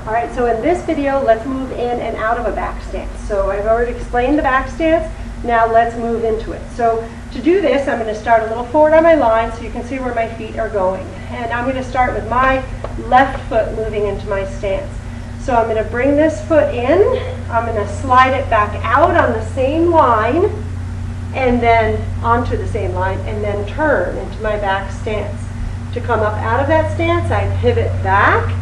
All right, so in this video, let's move in and out of a back stance. So I've already explained the back stance. Now let's move into it. So to do this, I'm going to start a little forward on my line so you can see where my feet are going. And I'm going to start with my left foot moving into my stance. So I'm going to bring this foot in. I'm going to slide it back out on the same line and then onto the same line and then turn into my back stance. To come up out of that stance, I pivot back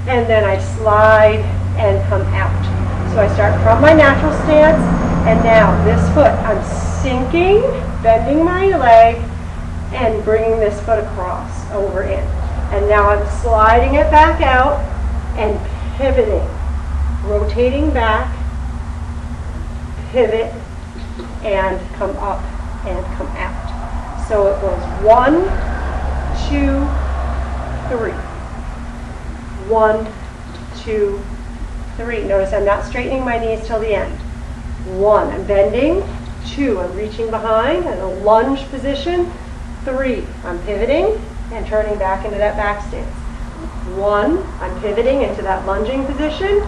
and then I slide and come out. So I start from my natural stance, and now this foot, I'm sinking, bending my leg, and bringing this foot across, over in. And now I'm sliding it back out and pivoting, rotating back, pivot, and come up and come out. So it goes 1, 2, 3. 1, 2, 3. Notice I'm not straightening my knees till the end. 1, I'm bending. 2, I'm reaching behind in a lunge position. 3, I'm pivoting and turning back into that back stance. 1, I'm pivoting into that lunging position.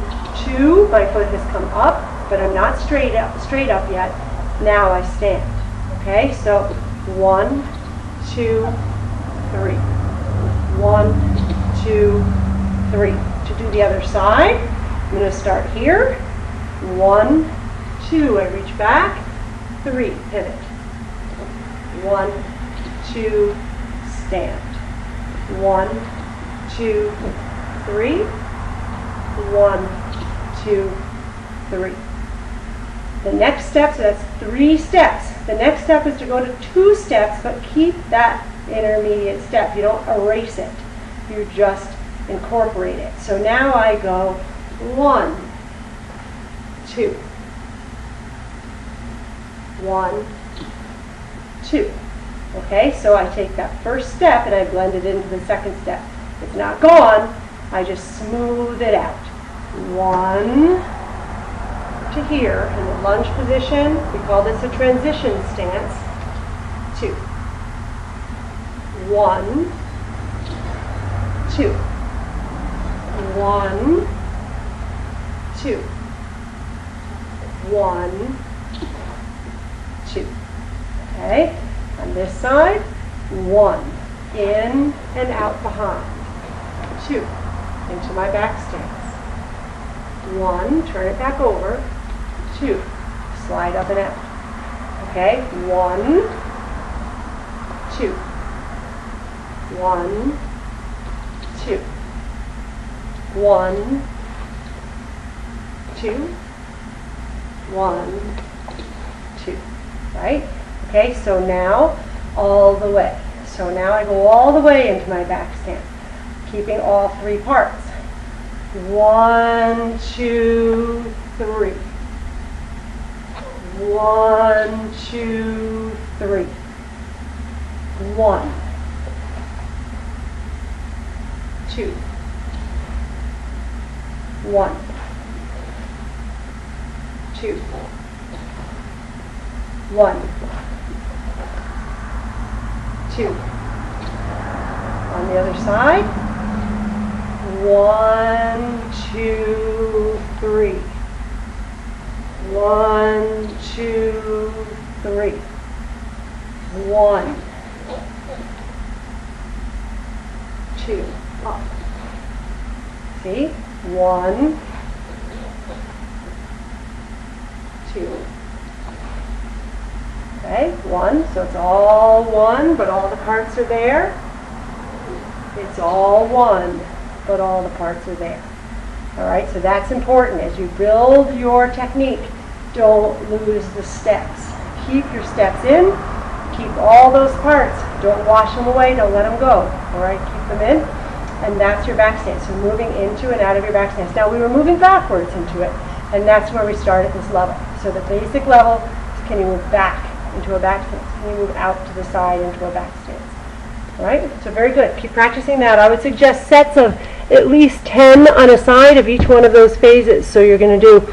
2, my foot has come up, but I'm not straight up yet. Now I stand. Okay, so 1, 2, 3. 1, 2, 3. To do the other side, I'm going to start here. 1, 2, I reach back. 3, pivot. 1, 2, stand. 1, 2, 3. 1, 2, 3. The next step, so that's 3 steps. The next step is to go to 2 steps, but keep that intermediate step. You don't erase it. You just incorporate it. So now I go 1, 2. 1, 2. Okay, so I take that first step and I blend it into the second step. It's not gone, I just smooth it out. 1 to here in the lunge position. We call this a transition stance. 2. 1, 2. 1, 2. 1, 2. Okay, on this side, 1, in and out behind. 2, into my back stance. 1, turn it back over. 2, slide up and out. Okay, 1, 2. 1, 2. 1, 2. 1, 2. Right? Okay, so now all the way. So now I go all the way into my back stance, keeping all 3 parts. 1, 2, 3. 1, 2, 3. 1, 2. 1, 2. 1, 2. On the other side. 1, 2, 3. 1, 2, 3. 1, 2. Up. See? 1, 2. Okay, 1. So it's all 1, but all the parts are there. It's all 1, but all the parts are there. All right, so that's important. As you build your technique, don't lose the steps. Keep your steps in. Keep all those parts. Don't wash them away. Don't let them go. All right, keep them in. And that's your back stance. So moving into and out of your back stance. Now we were moving backwards into it, and that's where we start at this level. So the basic level is, can you move back into a back stance? Can you move out to the side into a back stance? All right, so very good. Keep practicing that. I would suggest sets of at least 10 on a side of each one of those phases. So you're going to do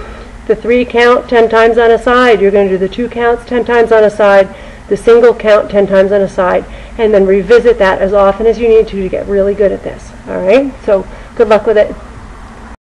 the 3 count 10 times on a side. You're going to do the 2 counts 10 times on a side. the single count 10 times on a side, and then revisit that as often as you need to get really good at this. All right? So good luck with it.